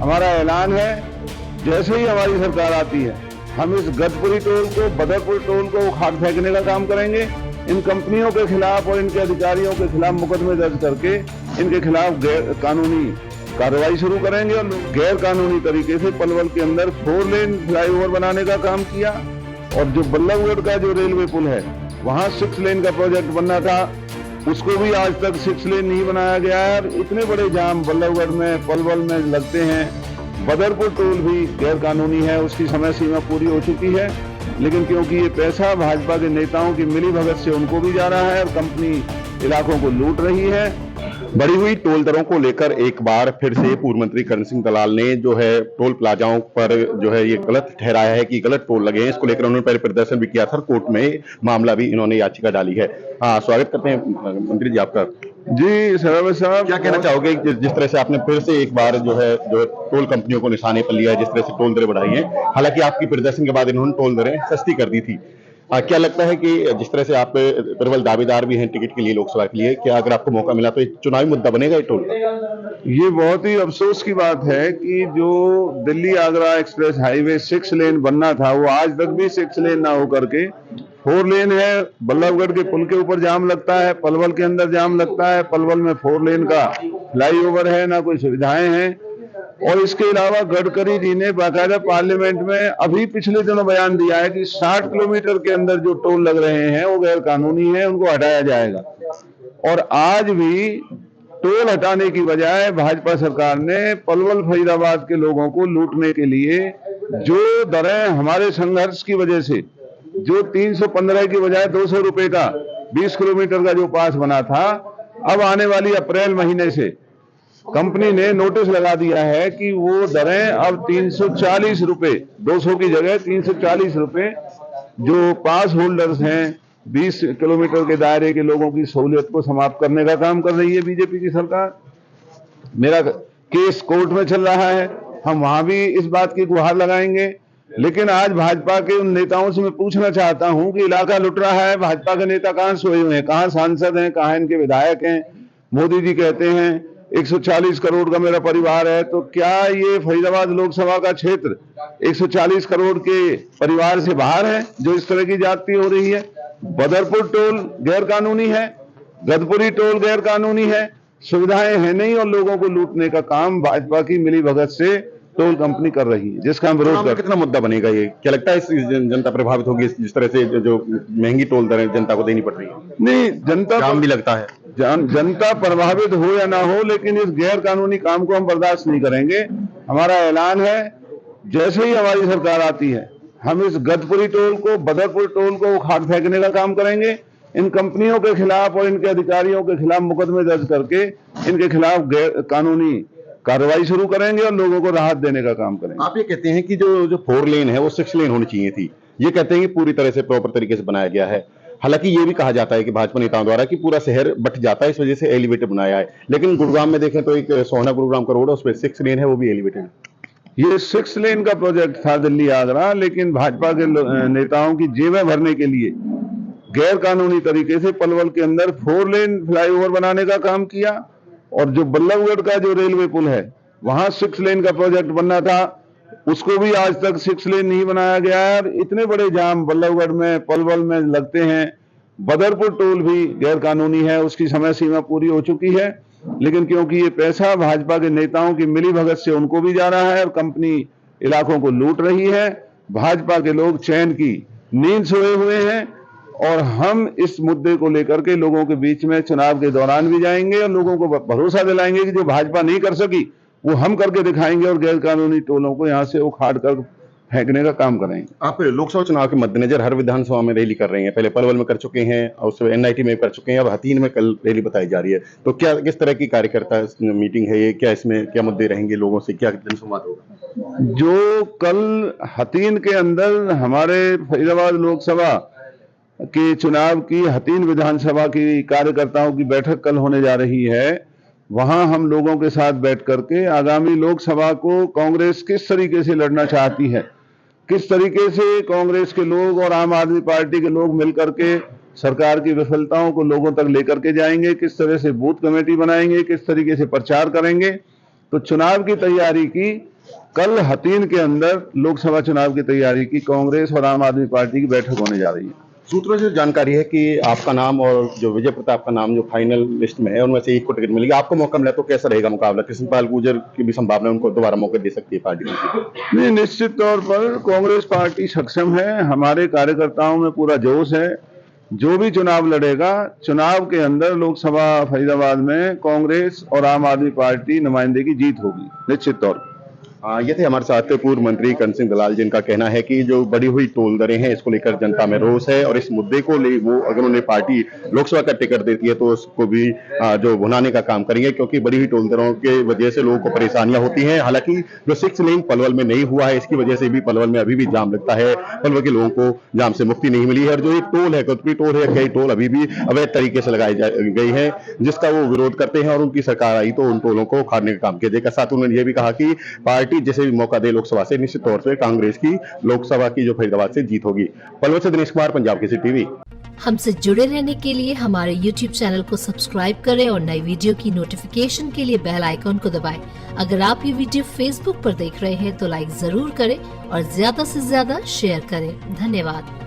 हमारा ऐलान है, जैसे ही हमारी सरकार आती है हम इस गदपुरी टोल को, बदरपुर टोल को उखाड़ फेंकने का काम करेंगे। इन कंपनियों के खिलाफ और इनके अधिकारियों के खिलाफ मुकदमे दर्ज करके इनके खिलाफ गैर कानूनी कार्रवाई शुरू करेंगे। और गैर कानूनी तरीके से पलवल के अंदर 4 लेन फ्लाईओवर बनाने का काम किया। और जो बल्लभगढ़ का जो रेलवे पुल है वहां 6 लेन का प्रोजेक्ट बनना था, उसको भी आज तक 6 लेन नहीं बनाया गया है। और इतने बड़े जाम बल्लभगढ़ में, पलवल में लगते हैं। बदरपुर टोल भी गैर कानूनी है, उसकी समय सीमा पूरी हो चुकी है, लेकिन क्योंकि ये पैसा भाजपा के नेताओं की मिलीभगत से उनको भी जा रहा है और कंपनी इलाकों को लूट रही है। बढ़ी हुई टोल दरों को लेकर एक बार फिर से पूर्व मंत्री करण सिंह दलाल ने जो है टोल प्लाजाओं पर जो है ये गलत ठहराया है कि गलत टोल लगे हैं। इसको लेकर उन्होंने पहले प्रदर्शन भी किया था, कोर्ट में मामला भी इन्होंने याचिका डाली है। हाँ, स्वागत करते हैं मंत्री जी आपका। जी सरावत साहब, क्या कहना चाहोगे जिस तरह से आपने फिर से एक बार जो है टोल कंपनियों को निशाने पर लिया है, जिस तरह से टोल दरें बढ़ाई हैं, हालांकि आपकी प्रदर्शन के बाद इन्होंने टोल दरें सस्ती कर दी थी। क्या लगता है कि जिस तरह से आप प्रबल दावेदार भी हैं टिकट के लिए, लोकसभा के लिए, क्या अगर आपको मौका मिला तो एक चुनावी मुद्दा बनेगा ये टोल? ये बहुत ही अफसोस की बात है कि जो दिल्ली आगरा एक्सप्रेस हाईवे 6 लेन बनना था वो आज तक भी 6 लेन ना हो करके 4 लेन है। बल्लभगढ़ के पुल के ऊपर जाम लगता है, पलवल के अंदर जाम लगता है। पलवल में 4 लेन का फ्लाईओवर है, ना कोई सुविधाएं हैं। और इसके अलावा गडकरी जी ने बाकायदा पार्लियामेंट में अभी पिछले दिनों बयान दिया है कि 60 किलोमीटर के अंदर जो टोल लग रहे हैं वो गैर कानूनी है, उनको हटाया जाएगा। और आज भी टोल हटाने की बजाय भाजपा सरकार ने पलवल फरीदाबाद के लोगों को लूटने के लिए जो दरें हमारे संघर्ष की वजह से, जो 315 की बजाय 200 रुपए का 20 किलोमीटर का जो पास बना था, अब आने वाली अप्रैल महीने से कंपनी ने नोटिस लगा दिया है कि वो दरें अब 340 रुपए, 200 की जगह 340 रुपए जो पास होल्डर्स हैं 20 किलोमीटर के दायरे के लोगों की सहूलियत को समाप्त करने का काम कर रही है बीजेपी की सरकार। मेरा केस कोर्ट में चल रहा है, हम वहां भी इस बात की गुहार लगाएंगे। लेकिन आज भाजपा के उन नेताओं से मैं पूछना चाहता हूं कि इलाका लुट रहा है, भाजपा के नेता कहां सोए हुए हैं, कहां सांसद हैं, कहां इनके विधायक हैं? मोदी जी कहते हैं 140 करोड़ का मेरा परिवार है, तो क्या ये फरीदाबाद लोकसभा का क्षेत्र 140 करोड़ के परिवार से बाहर है जो इस तरह की जाति हो रही है? बदरपुर टोल गैर कानूनी है, गदपुरी टोल गैर कानूनी है, सुविधाएं हैं नहीं, और लोगों को लूटने का काम भाजपा की मिलीभगत से टोल कंपनी कर रही है, जिसका हम विरोध करते हैं। कितना मुद्दा बनेगा ये? क्या लगता है इस जनता प्रभावित होगी जिस तरह से जो महंगी टोल दरें जनता को देनी पड़ रही है? नहीं, जनता जाम भी लगता है। जनता प्रभावित हो या ना हो, लेकिन इस गैर कानूनी काम को हम बर्दाश्त नहीं करेंगे। हमारा ऐलान है, जैसे ही हमारी सरकार आती है हम इस गदपुरी टोल को, बदरपुर टोल को उखाड़ फेंकने का काम करेंगे। इन कंपनियों के खिलाफ और इनके अधिकारियों के खिलाफ मुकदमे दर्ज करके इनके खिलाफ गैर कानूनी कार्रवाई शुरू करेंगे और लोगों को राहत देने का काम करेंगे। आप ये कहते हैं कि जो 4 लेन है वो 6 लेन होनी चाहिए थी, ये कहते हैं कि पूरी तरह से प्रॉपर तरीके से बनाया गया है। हालांकि ये भी कहा जाता है कि भाजपा नेताओं द्वारा कि पूरा शहर बट जाता है, इस वजह से एलिवेटेड बनाया है। लेकिन गुरुग्राम में देखें तो एक सोहना गुरुग्राम का रोड है, उसमें 6 लेन है, वो भी एलिवेटेड है। ये 6 लेन का प्रोजेक्ट था दिल्ली आगरा, लेकिन भाजपा के नेताओं की जेबें भरने के लिए गैर कानूनी तरीके से पलवल के अंदर 4 लेन फ्लाईओवर बनाने का काम किया। और जो बल्लभगढ़ का जो रेलवे पुल है वहां 6 लेन का प्रोजेक्ट बनना था, उसको भी आज तक 6 लेन नहीं बनाया गया है। और इतने बड़े जाम बल्लभगढ़ में, पलवल में लगते हैं। बदरपुर टोल भी गैर कानूनी है, उसकी समय सीमा पूरी हो चुकी है, लेकिन क्योंकि ये पैसा भाजपा के नेताओं की मिलीभगत से उनको भी जा रहा है और कंपनी इलाकों को लूट रही है, भाजपा के लोग चैन की नींद सोए हुए हैं। और हम इस मुद्दे को लेकर के लोगों के बीच में चुनाव के दौरान भी जाएंगे और लोगों को भरोसा दिलाएंगे कि जो भाजपा नहीं कर सकी वो हम करके दिखाएंगे और गैर कानूनी टोलों को यहाँ से उखाड़ कर फेंकने का काम करेंगे। आप लोकसभा चुनाव के मद्देनजर हर विधानसभा में रैली कर रहे हैं, पहले पलवल में कर चुके हैं और उससे NIT में कर चुके हैं, अब हथीन में कल रैली बताई जा रही है। तो क्या किस तरह की कार्यकर्ता मीटिंग है ये? क्या इसमें क्या मुद्दे रहेंगे, लोगों से क्या जनसंवाद होगा? जो कल हथीन के अंदर हमारे फरीदाबाद लोकसभा के चुनाव की हथीन विधानसभा की कार्यकर्ताओं की बैठक कल होने जा रही है, वहां हम लोगों के साथ बैठ करके आगामी लोकसभा को कांग्रेस किस तरीके से लड़ना चाहती है, किस तरीके से कांग्रेस के लोग और आम आदमी पार्टी के लोग मिलकर के सरकार की विफलताओं को लोगों तक लेकर के जाएंगे, किस तरह से बूथ कमेटी बनाएंगे, किस तरीके से प्रचार करेंगे। तो चुनाव की तैयारी की कल हतीन के अंदर लोकसभा चुनाव की तैयारी की कांग्रेस और आम आदमी पार्टी की बैठक होने जा रही है। सूत्रों से जानकारी है कि आपका नाम और जो विजय प्रताप का नाम जो फाइनल लिस्ट में है उनमें से एक को टिकट मिलेगी। आपको मौका मिला तो कैसा रहेगा मुकाबला? कृष्णपाल गुर्जर की भी संभावना है, उनको दोबारा मौका दे सकती है पार्टी? नहीं, निश्चित तौर पर कांग्रेस पार्टी सक्षम है, हमारे कार्यकर्ताओं में पूरा जोश है। जो भी चुनाव लड़ेगा, चुनाव के अंदर लोकसभा फरीदाबाद में कांग्रेस और आम आदमी पार्टी नुमाइंदे की जीत होगी निश्चित तौर पर। ये थे हमारे साथ पूर्व मंत्री कर्ण सिंह दलाल, जिनका कहना है कि जो बढ़ी हुई टोल दरें हैं इसको लेकर जनता में रोष है और इस मुद्दे को ले वो अगर उन्हें पार्टी लोकसभा का टिकट देती है तो उसको भी जो भुनाने का काम करेंगे, क्योंकि बढ़ी हुई टोल दरों के वजह से लोगों को परेशानियां होती हैं। हालांकि जो 6 लेन पलवल में नहीं हुआ है इसकी वजह से भी पलवल में अभी भी जाम लगता है, पलवल के लोगों को जाम से मुक्ति नहीं मिली है। और जो एक टोल है, कतरी टोल है, कई टोल अभी भी अवैध तरीके से लगाई गई है, जिसका वो विरोध करते हैं और उनकी सरकार आई तो उन टोलों को उखाड़ने का काम किया जाएगा। साथ उन्होंने ये भी कहा कि पार्टी जिसे भी मौका दे लोकसभा से, निश्चित तौर से कांग्रेस की लोकसभा की जो फरीदाबाद से जीत होगी। पलवल से दिनेश कुमार, पंजाब केसरी टीवी। हमसे जुड़े रहने के लिए हमारे YouTube चैनल को सब्सक्राइब करें और नई वीडियो की नोटिफिकेशन के लिए बेल आइकॉन को दबाएं। अगर आप ये वीडियो Facebook पर देख रहे हैं तो लाइक जरूर करें और ज्यादा से ज्यादा शेयर करें। धन्यवाद।